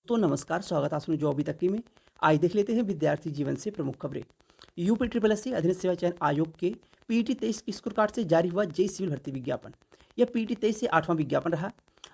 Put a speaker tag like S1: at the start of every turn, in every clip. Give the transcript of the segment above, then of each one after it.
S1: तो नमस्कार, स्वागत है आपने जो अभी तक की में। आज देख लेते हैं विद्यार्थी जीवन से प्रमुख खबरें। यूपी ट्रिपल एस सी अधीनस्थ सेवा चयन आयोग के पीटी 23 की स्कोर कार्ड से जारी हुआ जेई सिविल भर्ती विज्ञापन। यह पीटी 23 से 8वां विज्ञापन रहा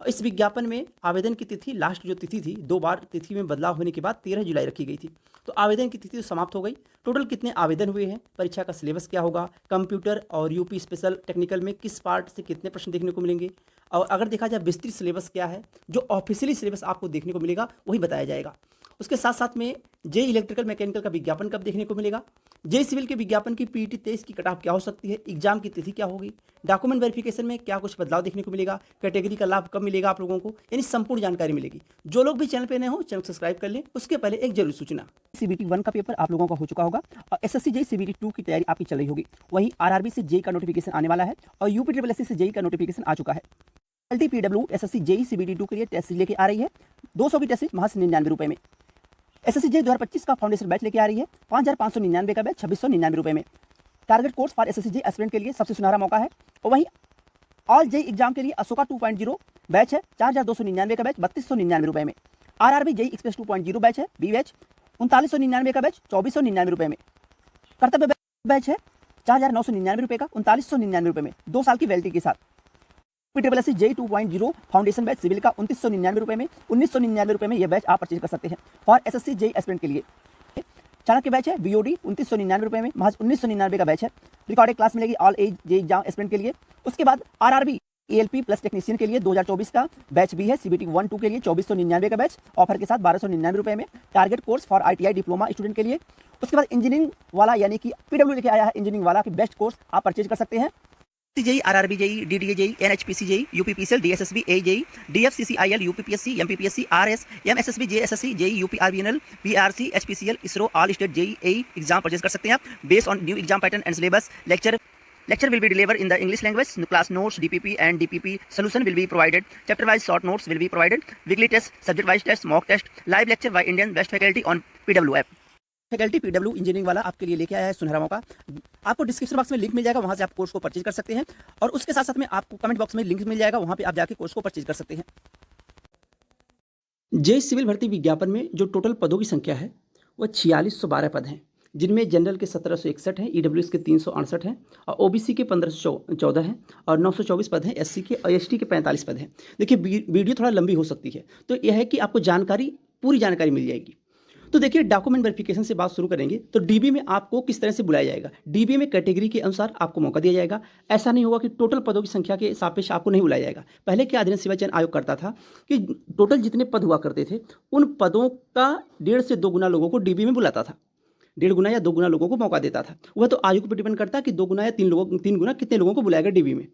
S1: और इस विज्ञापन में आवेदन की तिथि, लास्ट जो तिथि थी, 2 बार तिथि में बदलाव होने के बाद 13 जुलाई रखी गई थी। तो आवेदन की तिथि तो समाप्त हो गई। टोटल कितने आवेदन हुए हैं, परीक्षा का सिलेबस क्या होगा, कंप्यूटर और यूपी स्पेशल टेक्निकल में किस पार्ट से कितने प्रश्न देखने को मिलेंगे, और अगर देखा जाए विस्तृत सिलेबस क्या है, जो ऑफिशियली सिलेबस आपको देखने को मिलेगा वही बताया जाएगा। उसके साथ साथ में जेई इलेक्ट्रिकल मैकेनिकल का विज्ञापन कब देखने को मिलेगा, जेई सिविल के विज्ञापन की पीटी 23 की कट ऑफ क्या हो सकती है, एग्जाम की तिथि क्या होगी, डॉक्यूमेंट वेरिफिकेशन में क्या कुछ बदलाव देखने को मिलेगा, कैटेगरी का लाभ कब मिलेगा आप लोगों को, यानी संपूर्ण जानकारी मिलेगी। जो लोग भी चैनल पे नए हो, चैनल को सब्सक्राइब कर लें। उसके पहले एक जरूरी सूचना, सीबीटी 1 का पेपर आप लोगों का हो चुका होगा और एसएससी जेई सीबीटी 2 की तैयारी आपकी चल रही होगी। वहीं आरआरबी से जेई का नोटिफिकेशन आने वाला है और यूपी ट्रिपल एससी से जेई का नोटिफिकेशन आ चुका है। LTPW एसएससी जेई सीबीटी 2 के लिए टेस्ट सीरीज लेके आ रही है। 200 की टेस्ट सीरीज महज 99 रुपए में। एसएससी जेई 2025 का फाउंडेशन बैच लेके आ रही है 5599 का बैच 2699 रुपए में। Target course for SSC JE aspirant के लिए सबसे सुनहरा मौका है। और वहीं ऑल जेई एग्जाम के लिए अशोका 2.0 बैच है 4299 का बैच 3299 रुपए में। आरआरबी जेई एक्सप्रेस 2.0 बैच है बी बैच 3999 का बैच 2499 रुपए में। कर्तव्य बैच है 4999 रुपए का 3999 रुपए में 2 साल की वैलिडिटी के साथ। Triple S C JE 2.0 foundation batch civil का 2999 रुपए में 1999 रुपए में यह बैच आप परचेज कर सकते हैं फॉर एसएससी जेई एस्पिरेंट के लिए। चाणक्य बैच है बीओडी 2999 रुपए में महज 1999 का बैच है। रिकॉर्डेड क्लास मिलेगी all AE JE exam aspirant के लिए। उसके बाद आरआरबी एएलपी प्लस टेक्नीशियन के लिए 2024 का बैच भी है सीबीटी 1-2 के लिए 2499 का बैच ऑफर के साथ 1299 रुपए में। Target course for ITI diploma student के लिए। उसके बाद इंजीनियरिंग वाला यानी कि पीडब्ल्यू लेके आया है इंजीनियरिंग वाला की बेस्ट कोर्स आप परचेज कर सकते हैं। JE, RRB JE, DDA JE, NHPC JE, UPPCL, DSSB, A JE, DFCCIL, UPPSC, MPPSC, RS, MSSB, JSSC, JE, UPRBNL, PRC, HPCL, ISRO, all state JE AE exam purchase कर सकते हैं आप based on new exam pattern and syllabus. Lecture will be delivered in the English language. Class notes, DPP and DPP solution will be provided. Chapter-wise short notes will be provided. Weekly test, subject-wise test, mock test, live lecture by Indian best faculty on PW app. Faculty PW engineering वाला आपके लिए लेके आया है सुनहरा मौका। आपको description box में लिंक मिल जाएगा, वहां से आप कोर्स को परचेज कर सकते हैं और उसके साथ साथ में आपको कमेंट बॉक्स में लिंक मिल जाएगा, वहां पे आप जाके कोर्स को परचेज कर सकते हैं। जेई सिविल भर्ती विज्ञापन में जो टोटल पदों की संख्या है वह 4612 पद हैं, जिनमें जनरल के 1761 हैं, ईडब्ल्यूएस के 368 हैं और ओबीसी के 1514 हैं और 924 पद हैं एससी के और एसटी के 45 पद हैं। देखिए वीडियो थोड़ा लंबी हो सकती है, तो यह है कि आपको पूरी जानकारी मिल जाएगी। तो देखिए डॉक्यूमेंट वेरिफिकेशन से बात शुरू करेंगे तो डीबी में आपको किस तरह से बुलाया जाएगा। डीबी में कैटेगरी के अनुसार आपको मौका दिया जाएगा। ऐसा नहीं होगा कि टोटल पदों की संख्या के सापेक्ष आपको नहीं बुलाया जाएगा। पहले क्या अधीनस्थ सेवा चयन आयोग करता था कि टोटल जितने पद हुआ करते थे उन पदों का 1.5 से 2 गुना लोगों को डीबी में बुलाता था, 1.5 गुना या 2 गुना लोगों को मौका देता था। वह तो आयोग पर डिपेंड करता है कि 2 गुना या 3 गुना कितने लोगों को बुलाएगा डीबी में।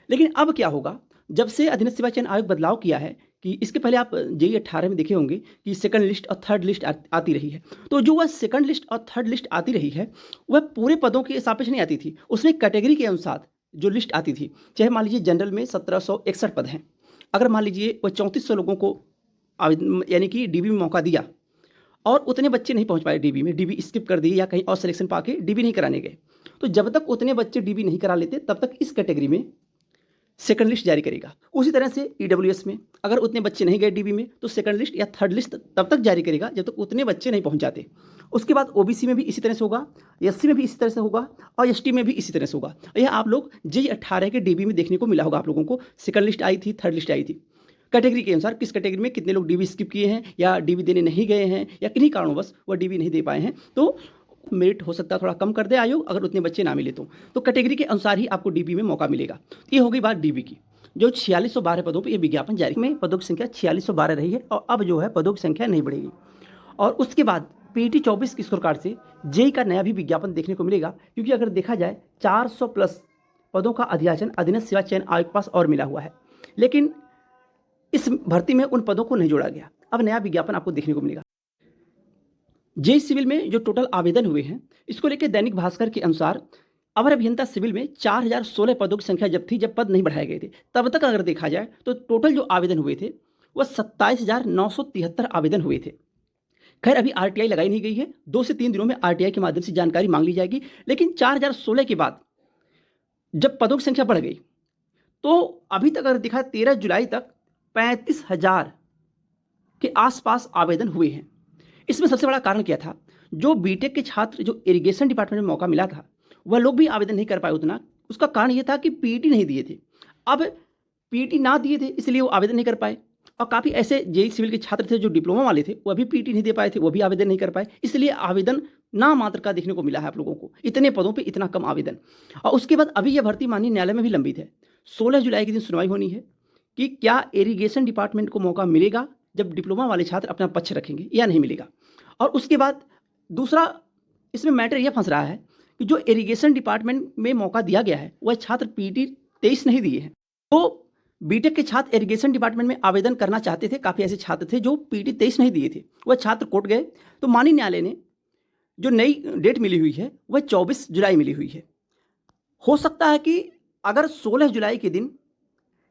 S1: लेकिन अब क्या होगा, जब से अधीनस्थ सेवा चयन आयोग बदलाव किया है कि इसके पहले आप जेई 18 में देखे होंगे कि सेकंड लिस्ट और थर्ड लिस्ट आती रही है, तो जो वह सेकंड लिस्ट और थर्ड लिस्ट आती रही है वह पूरे पदों के सापेक्ष नहीं आती थी, उसमें कैटेगरी के अनुसार जो लिस्ट आती थी। चाहे मान लीजिए जनरल में 1761 पद हैं, अगर मान लीजिए वह 3400 लोगों को यानी कि डीबी में मौका दिया और उतने बच्चे नहीं पहुंच पाए डीबी में, डीबी स्किप कर दिए या कहीं और सिलेक्शन पाके डीबी नहीं कराने गए, तो जब तक उतने बच्चे डीबी नहीं करा लेते तब तक इस कैटेगरी में सेकंड लिस्ट जारी करेगा। उसी तरह से ईडब्ल्यूएस में अगर उतने बच्चे नहीं गए डीबी में तो सेकंड लिस्ट या थर्ड लिस्ट तब तक जारी करेगा जब तक उतने बच्चे नहीं पहुंच जाते। उसके बाद ओबीसी में भी इसी तरह से होगा, एससी में भी इसी तरह से होगा और एसटी में भी इसी तरह से होगा। यह आप लोग जेई 18 के डीबी में देखने को मिला होगा। आप लोगों को सेकंड लिस्ट आई थी, थर्ड लिस्ट आई थी, कैटेगरी के अनुसार किस कैटेगरी में कितने लोग डीबी स्किप किए हैं या डीबी देने नहीं गए हैं या किन्हीं कारणवश वह डीबी नहीं दे पाए हैं, तो मेरिट हो सकता है थोड़ा कम कर दे आयोग अगर उतने बच्चे ना मिले तो कैटेगरी के अनुसार ही आपको डीबी में मौका मिलेगा। ये हो गई बात डीबी की। जो 4612 पदों पर यह विज्ञापन जारी में पदों की संख्या 4612 रही है और अब जो है पदों की संख्या नहीं बढ़ेगी। और उसके बाद पीटी 24 की स्कोर कार्ड से जेई का नया भी विज्ञापन देखने को मिलेगा, क्योंकि अगर देखा जाए 400 प्लस पदों का अधियाचन अधीनस्थ सेवा चयन आयोग के पास और मिला हुआ है, लेकिन इस भर्ती में उन पदों को नहीं जोड़ा गया। अब नया विज्ञापन आपको देखने को मिलेगा। जेई सिविल में जो टोटल आवेदन हुए हैं इसको लेकर दैनिक भास्कर के अनुसार अवर अभियंता सिविल में 4016 पदों की संख्या जब थी, जब पद नहीं बढ़ाए गए थे, तब तक अगर देखा जाए तो टोटल जो आवेदन हुए थे वह 27,973 आवेदन हुए थे। खैर अभी आरटीआई लगाई नहीं गई है, 2 से 3 दिनों में आरटीआई के माध्यम से जानकारी मांग ली जाएगी। लेकिन 4016 के बाद जब पदों की संख्या बढ़ गई तो अभी तक अगर देखा 13 जुलाई तक 35,000 के आसपास आवेदन हुए हैं। इसमें सबसे बड़ा कारण क्या था, जो बीटेक के छात्र जो इरिगेशन डिपार्टमेंट में मौका मिला था वह लोग भी आवेदन नहीं कर पाए उतना। उसका कारण ये था कि पीईटी नहीं दिए थे। अब पीईटी ना दिए थे इसलिए वो आवेदन नहीं कर पाए, और काफ़ी ऐसे जेई सिविल के छात्र थे जो डिप्लोमा वाले थे वह भी पीईटी नहीं दे पाए थे, वो भी आवेदन नहीं कर पाए। इसलिए आवेदन ना मात्र का देखने को मिला है आप लोगों को, इतने पदों पे इतना कम आवेदन। और उसके बाद अभी यह भर्ती माननीय न्यायालय में भी लंबित है। 16 जुलाई के दिन सुनवाई होनी है कि क्या इरिगेशन डिपार्टमेंट को मौका मिलेगा जब डिप्लोमा वाले छात्र अपना पक्ष रखेंगे या नहीं मिलेगा। और उसके बाद दूसरा इसमें मैटर यह फंस रहा है कि जो इरिगेशन डिपार्टमेंट में मौका दिया गया है वह छात्र पीटी 23 नहीं दिए हैं। तो बीटेक के छात्र इरिगेशन डिपार्टमेंट में आवेदन करना चाहते थे, काफ़ी ऐसे छात्र थे जो पीटी 23 नहीं दिए थे, वह छात्र कोर्ट गए। तो माननीय न्यायालय ने जो नई डेट मिली हुई है वह 24 जुलाई मिली हुई है। हो सकता है कि अगर 16 जुलाई के दिन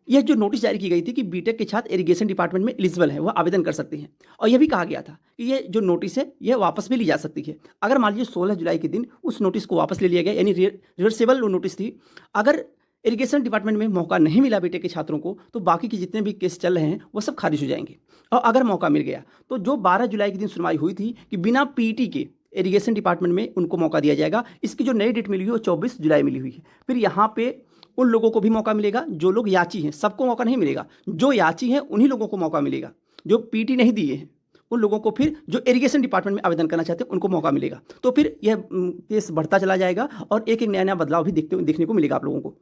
S1: यह जो नोटिस जारी की गई थी कि बीटेक के छात्र इरिगेशन डिपार्टमेंट में एलिजिबल हैं, वह आवेदन कर सकते हैं, और यह भी कहा गया था कि यह जो नोटिस है यह वापस भी ली जा सकती है। अगर मान लीजिए 16 जुलाई के दिन उस नोटिस को वापस ले लिया गया, यानी रिवर्सेबल नोटिस थी, अगर इरिगेशन डिपार्टमेंट में मौका नहीं मिला बीटेक के छात्रों को तो बाकी के जितने भी केस चल रहे हैं वो सब खारिज हो जाएंगे। और अगर मौका मिल गया तो जो 12 जुलाई के दिन सुनवाई हुई थी कि बिना पीटी के इरिगेशन डिपार्टमेंट में उनको मौका दिया जाएगा, इसकी जो नई डेट मिली हुई है वो 24 जुलाई मिली हुई है। फिर यहाँ पे उन लोगों को भी मौका मिलेगा जो लोग याची हैं, सबको मौका नहीं मिलेगा, जो याची हैं उन्हीं लोगों को मौका मिलेगा, जो पीटी नहीं दिए हैं उन लोगों को फिर जो इरिगेशन डिपार्टमेंट में आवेदन करना चाहते हैं उनको मौका मिलेगा। तो फिर यह केस बढ़ता चला जाएगा और एक एक नया नया बदलाव भी देखने को मिलेगा आप लोगों को।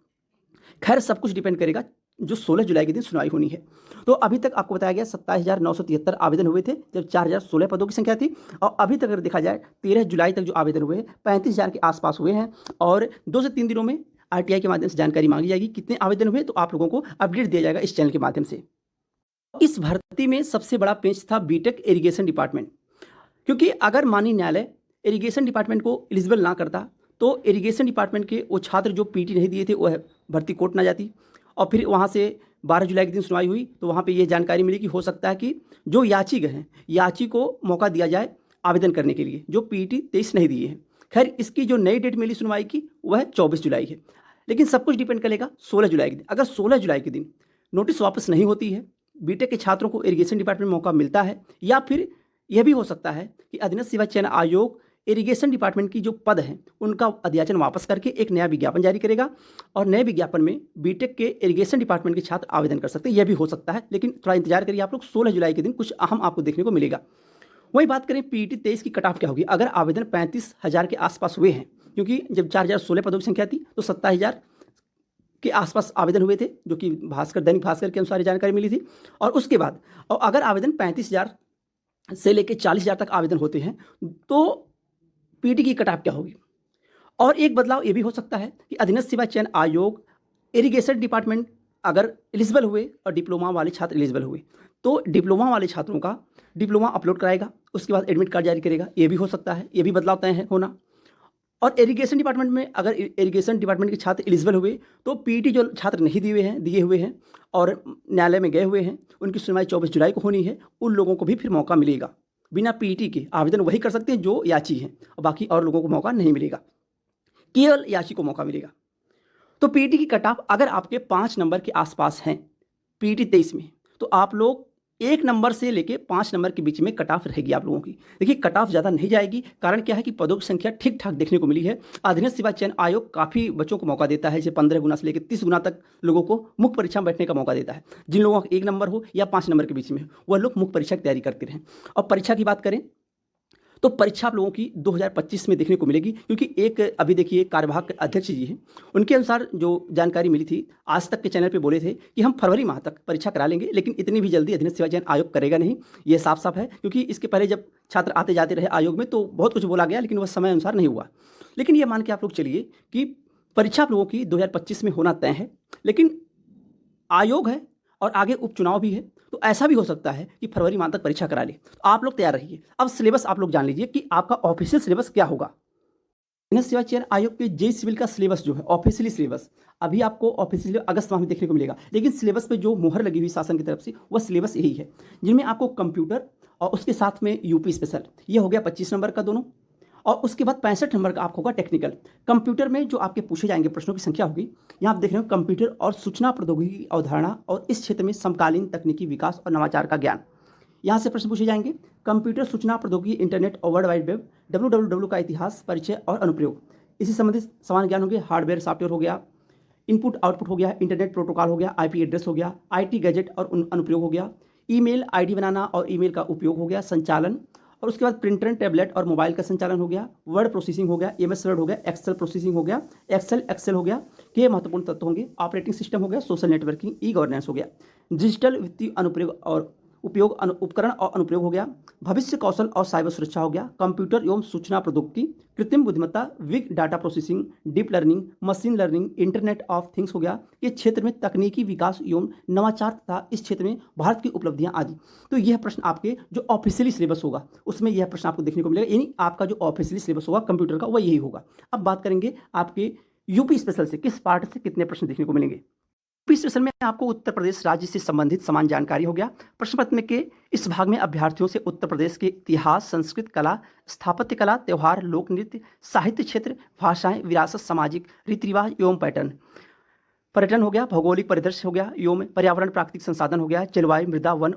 S1: खैर सब कुछ डिपेंड करेगा जो 16 जुलाई के दिन सुनवाई होनी है। तो अभी तक आपको बताया गया 27,973 आवेदन हुए थे जब 4,016 पदों की संख्या थी, और अभी तक अगर देखा जाए 13 जुलाई तक जो आवेदन हुए हैं 35,000 के आसपास हुए हैं, और 2 से 3 दिनों में आरटीआई के माध्यम से जानकारी मांगी जाएगी कितने आवेदन हुए, तो आप लोगों को अपडेट दिया जाएगा इस चैनल के माध्यम से। इस भर्ती में सबसे बड़ा पेंच था बीटेक इरिगेशन डिपार्टमेंट, क्योंकि अगर माननीय न्यायालय इरिगेशन डिपार्टमेंट को एलिजिबल ना करता तो इरिगेशन डिपार्टमेंट के वो छात्र जो पीटी नहीं दिए थे वह भर्ती कोर्ट ना जाती, और फिर वहाँ से 12 जुलाई के दिन सुनवाई हुई तो वहाँ पे ये जानकारी मिली कि हो सकता है कि जो याची हैं याची को मौका दिया जाए आवेदन करने के लिए जो पीटी 23 नहीं दिए हैं। खैर इसकी जो नई डेट मिली सुनवाई की वह 24 जुलाई है, लेकिन सब कुछ डिपेंड करेगा 16 जुलाई के दिन। अगर 16 जुलाई के दिन नोटिस वापस नहीं होती है, बीटेक के छात्रों को इरिगेशन डिपार्टमेंट में मौका मिलता है, या फिर यह भी हो सकता है कि अधीनस्थ सेवा चयन आयोग इरिगेशन डिपार्टमेंट की जो पद हैं उनका अध्याचन वापस करके एक नया विज्ञापन जारी करेगा, और नए विज्ञापन में बीटेक के इरिगेशन डिपार्टमेंट के छात्र आवेदन कर सकते हैं, यह भी हो सकता है। लेकिन थोड़ा इंतजार करिए आप लोग, 16 जुलाई के दिन कुछ अहम आपको देखने को मिलेगा। वही बात करें पीटी 23 की कट ऑफ क्या होगी। अगर आवेदन 35,000 के आसपास हुए हैं, क्योंकि जब 4,016 पदों की संख्या थी तो 27,000 के आसपास आवेदन हुए थे, जो कि दैनिक भास्कर के अनुसार जानकारी मिली थी। और उसके बाद और अगर आवेदन 35,000 से लेकर 40,000 तक आवेदन होते हैं तो पीटी की कट ऑफ क्या होगी। और एक बदलाव ये भी हो सकता है कि अधीनस्थ सेवा चयन आयोग इरिगेशन डिपार्टमेंट अगर एलिजिबल हुए और डिप्लोमा वाले छात्र एलिजिबल हुए तो डिप्लोमा वाले छात्रों का डिप्लोमा अपलोड कराएगा, उसके बाद एडमिट कार्ड जारी करेगा, ये भी हो सकता है, ये भी बदलाव तय है होना। और इरिगेशन डिपार्टमेंट में अगर इरिगेशन डिपार्टमेंट के छात्र एलिजिबल हुए तो पीटी जो छात्र नहीं दिए हुए हैं और न्यायालय में गए हुए हैं उनकी सुनवाई 24 जुलाई को होनी है, उन लोगों को भी फिर मौका मिलेगा। बिना पीटी के आवेदन वही कर सकते हैं जो याची हैं, और बाकी और लोगों को मौका नहीं मिलेगा, केवल याची को मौका मिलेगा। तो पीटी की कट ऑफ अगर आपके 5 नंबर के आसपास हैं पीटी 23 में, तो आप लोग 1 नंबर से लेके 5 नंबर के बीच में कट ऑफ रहेगी आप लोगों की। देखिए कट ऑफ ज़्यादा नहीं जाएगी, कारण क्या है कि पदों की संख्या ठीक ठाक देखने को मिली है। अधीनस्थ सेवा चयन आयोग काफ़ी बच्चों को मौका देता है, जैसे 15 गुना से लेकर 30 गुना तक लोगों को मुख्य परीक्षा में बैठने का मौका देता है। जिन लोगों का 1 नंबर हो या 5 नंबर के बीच में हो वह लोग मुख्य परीक्षा की तैयारी करते रहें। और परीक्षा की बात करें तो परीक्षा आप लोगों की 2025 में देखने को मिलेगी, क्योंकि एक अभी देखिए कार्यवाहक अध्यक्ष जी हैं, उनके अनुसार जो जानकारी मिली थी आज तक के चैनल पे बोले थे कि हम फरवरी माह तक परीक्षा करा लेंगे, लेकिन इतनी भी जल्दी अधीनस्थ सेवा चयन आयोग करेगा नहीं, ये साफ साफ है। क्योंकि इसके पहले जब छात्र आते जाते रहे आयोग में तो बहुत कुछ बोला गया, लेकिन वह समय अनुसार नहीं हुआ। लेकिन ये मान के आप लोग चलिए कि परीक्षा आप लोगों की 2025 में होना तय है, लेकिन आयोग है और आगे उपचुनाव भी है, तो ऐसा भी हो सकता है कि फरवरी माह तक परीक्षा करा ले। तो आप लोग तैयार रहिए। अब सिलेबस आप लोग जान लीजिए कि आपका ऑफिशियल सिलेबस क्या होगा। अधीनस्थ सेवा चयन आयोग के जेई सिविल का सिलेबस जो है ऑफिशियली सिलेबस अभी आपको ऑफिशियली अगस्त माह में देखने को मिलेगा, लेकिन सिलेबस पे जो मुहर लगी हुई शासन की तरफ से वह सिलेबस यही है, जिनमें आपको कंप्यूटर और उसके साथ में यूपी स्पेशल, ये हो गया 25 नंबर का दोनों, और उसके बाद 65 नंबर का आपको होगा टेक्निकल। कंप्यूटर में जो आपके पूछे जाएंगे प्रश्नों की संख्या होगी, यहाँ आप देख रहे हो कंप्यूटर और सूचना प्रौद्योगिकी की अवधारणा और इस क्षेत्र में समकालीन तकनीकी विकास और नवाचार का ज्ञान, यहाँ से प्रश्न पूछे जाएंगे। कंप्यूटर सूचना प्रौद्योगिकी, इंटरनेट और वर्ल्ड वाइड वेब, WWW का इतिहास, परिचय और अनुप्रयोग। इसी संबंधित समान ज्ञान होंगे। हार्डवेयर सॉफ्टवेयर हो गया, इनपुट आउटपुट हो गया, इंटरनेट प्रोटोकॉल हो गया, IP एड्रेस हो गया, IT गैजेट और अनुप्रयोग हो गया, ईमेल ID बनाना और ईमेल का उपयोग हो गया, संचालन, और उसके बाद प्रिंटर, टैबलेट और मोबाइल का संचालन हो गया, वर्ड प्रोसेसिंग हो गया, MS वर्ड हो गया, एक्सेल प्रोसेसिंग हो गया, एक्सेल हो गया, ये महत्वपूर्ण तत्व होंगे। ऑपरेटिंग सिस्टम हो गया, सोशल नेटवर्किंग, गवर्नेंस हो गया, डिजिटल वित्तीय अनुप्रयोग और उपकरण और अनुप्रयोग हो गया, भविष्य कौशल और साइबर सुरक्षा हो गया, कंप्यूटर एवं सूचना प्रौद्योगिकी, कृत्रिम बुद्धिमत्ता, big data processing, deep learning, machine learning, internet of things हो गया। ये क्षेत्र में तकनीकी विकास एवं नवाचार तथा इस क्षेत्र में भारत की उपलब्धियां आदि। तो यह प्रश्न आपके जो ऑफिशियली सिलेबस होगा उसमें यह प्रश्न आपको देखने को मिलेगा, यानी आपका जो ऑफिशियली सिलेबस होगा कंप्यूटर का वह यही होगा। अब बात करेंगे आपके यूपी स्पेशल से किस पार्ट से कितने प्रश्न देखने को मिलेंगे। यूपी स्पेशल में आपको उत्तर प्रदेश राज्य से संबंधित समान जानकारी हो गया। प्रश्न पत्र के इस भाग में अभ्यर्थियों से उत्तर प्रदेश के इतिहास, संस्कृत, कला, स्थापत्य कला, त्यौहार, लोक नृत्य, साहित्य क्षेत्र, भाषाएं, विरासत, सामाजिक रीति रिवाज एवं पर्यटन हो गया, भौगोलिक परिदृश्य हो गया एवं पर्यावरण, प्राकृतिक संसाधन हो गया, जलवायु, मृदा, वन,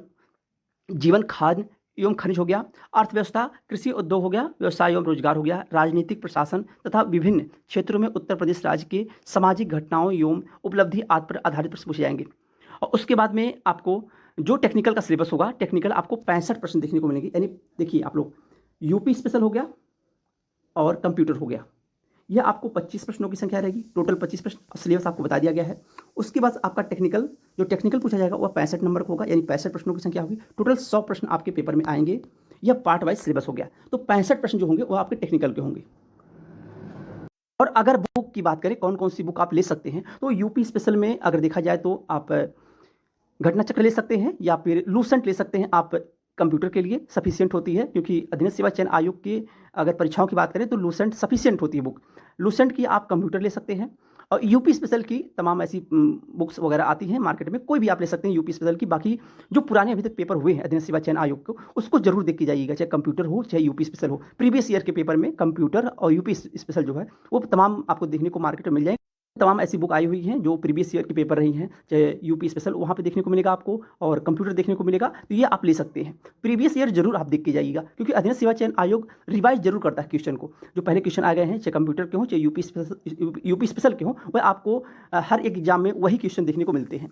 S1: जीवन, खाद्य एवं खनिज हो गया, अर्थव्यवस्था, कृषि उद्योग हो गया, व्यवसाय एवं रोजगार हो गया, राजनीतिक प्रशासन तथा विभिन्न क्षेत्रों में उत्तर प्रदेश राज्य के सामाजिक घटनाओं एवं उपलब्धि आदि पर आधारित प्रश्न पूछे जाएंगे। और उसके बाद में आपको जो टेक्निकल का सिलेबस होगा, टेक्निकल आपको 65 प्रश्न देखने को मिलेंगे। यानी देखिए आप लोग, यूपी स्पेशल हो गया और कंप्यूटर हो गया, यह आपको 25 प्रश्नों की संख्या रहेगी, टोटल 25 प्रश्न, सिलेबस आपको बता दिया गया है। उसके बाद आपका टेक्निकल, जो टेक्निकल पूछा जाएगा वह 65 नंबर का होगा, यानी 65 प्रश्नों की संख्या होगी। टोटल 100 प्रश्न आपके पेपर में आएंगे। यह पार्ट वाइज सिलेबस हो गया। तो 65 प्रश्न जो होंगे वो आपके टेक्निकल के होंगे। और अगर बुक की बात करें, कौन कौन सी बुक आप ले सकते हैं, तो यूपी स्पेशल में अगर देखा जाए तो आप घटना चक्र ले सकते हैं या फिर लूसेंट ले सकते हैं। आप कंप्यूटर के लिए सफिशिएंट होती है, क्योंकि अधीनस्थ सेवा चयन आयोग की अगर परीक्षाओं की बात करें तो लूसेंट सफिशिएंट होती है बुक। लूसेंट की आप कंप्यूटर ले सकते हैं, और यूपी स्पेशल की तमाम ऐसी बुक्स वगैरह आती हैं मार्केट में, कोई भी आप ले सकते हैं यूपी स्पेशल की। बाकी जो पुराने अभी तक पेपर हुए हैं अधीनस्थ सेवा चयन आयोग को, उसको जरूर देख के जाइएगा, चाहे कंप्यूटर हो चाहे यूपी स्पेशल हो। प्रीवियस ईयर के पेपर में कंप्यूटर और यूपी स्पेशल जो है वो तमाम आपको देखने को मार्केट में मिल जाएंगे। तमाम ऐसी बुक आई हुई हैं जो प्रीवियस ईयर के पेपर रही हैं, चाहे यूपी स्पेशल, वहाँ पे देखने को मिलेगा आपको, और कंप्यूटर देखने को मिलेगा। तो ये आप ले सकते हैं। प्रीवियस ईयर जरूर आप देख के जाइएगा, क्योंकि अधीनस्थ सेवा चयन आयोग रिवाइज जरूर करता है क्वेश्चन को। जो पहले क्वेश्चन आ गए हैं, चाहे कंप्यूटर के हों चाहे यूपी स्पेशल के हों, वह आपको हर एक एग्जाम में वही क्वेश्चन देखने को मिलते हैं।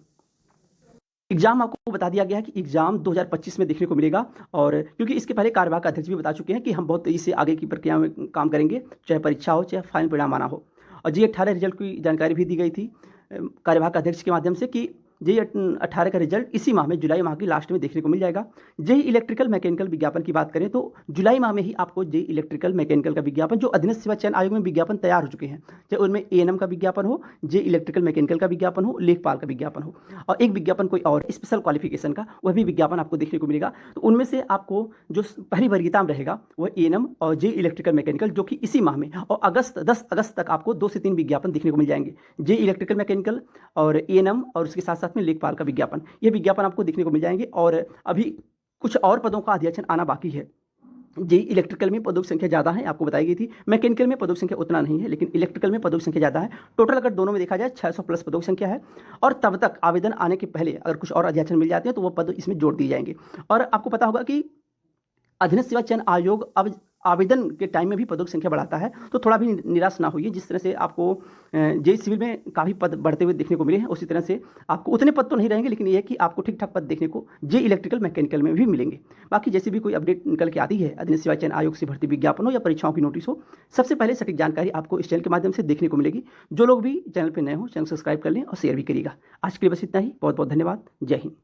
S1: एग्जाम आपको बता दिया गया है कि एग्जाम 2025 में देखने को मिलेगा, और क्योंकि इसके पहले कार्यवाहक अध्यक्ष भी बता चुके हैं कि हम बहुत तेजी से आगे की प्रक्रिया में काम करेंगे, चाहे परीक्षा हो चाहे फाइनल परिणाम आना हो। और J18 रिजल्ट की जानकारी भी दी गई थी कार्यवाहक अध्यक्ष के माध्यम से कि J18 का रिजल्ट इसी माह में, जुलाई माह के लास्ट में देखने को मिल जाएगा। जेई इलेक्ट्रिकल मैकेनिकल विज्ञापन की बात करें तो जुलाई माह में ही आपको जेई इलेक्ट्रिकल मैकेनिकल का विज्ञापन, जो अधीनस्थ सेवा चयन आयोग में विज्ञापन तैयार हो चुके हैं, चाहे उनमें ANM का विज्ञापन हो, जेई इलेक्ट्रिकल मैकेनिकल का विज्ञापन हो, लेखपाल का विज्ञापन हो, और एक विज्ञापन कोई और स्पेशल क्वालिफिकेशन का, वह भी विज्ञापन आपको देखने को मिलेगा। तो उनमें से आपको जो पहली वरीयता में रहेगा वह ANM और जेई इलेक्ट्रिकल मैकेनिकल, जो कि इसी माह में, और 10 अगस्त तक आपको 2 से 3 विज्ञापन देखने को मिल जाएंगे, जेई इलेक्ट्रिकल मैकेनिकल और ANM, और उसके साथ साथ में लेखपाल का विज्ञापन। ये विज्ञापन आपको देखने को मिल जाएंगे। और अभी कुछ और पदों का अधियाचन आना बाकी है। जेई इलेक्ट्रिकल में पदों की संख्या ज़्यादा है, आपको बताई गई थी। मैकेनिकल में पदों की संख्या उतना नहीं है, लेकिन इलेक्ट्रिकल में पदों की संख्या ज़्यादा है। टोटल अगर दोनों में देखा जाए 600 प्लस पदों की संख्या है। और तब तक आवेदन आने के पहले अगर कुछ और अधियाचन मिल जाते हैं तो वो पद इसमें जोड़ दिए जाएंगे। और आपको पता होगा कि अधीनस्थ सेवा चयन आयोग अब आवेदन के टाइम में भी पदों की संख्या बढ़ाता है, तो थोड़ा भी निराश ना होइए। जिस तरह से आपको जेई सिविल में काफ़ी पद बढ़ते हुए देखने को मिले हैं, उसी तरह से आपको उतने पद तो नहीं रहेंगे, लेकिन ये है कि आपको ठीक ठाक पद देखने को जेई इलेक्ट्रिकल मैकेनिकल में भी मिलेंगे। बाकी जैसे भी कोई अपडेट निकल के आती है अधीनस्थ सेवा चयन आयोग से भर्ती विज्ञापन हो या परीक्षाओं की नोटिस हो, सबसे पहले सटीक जानकारी आपको इस चैनल के माध्यम से देखने को मिलेगी। जो लोग भी चैनल पर नए हो, चैनल सब्सक्राइब कर लें और शेयर भी करिएगा। आज के लिए बस इतना ही। बहुत बहुत धन्यवाद। जय हिंद।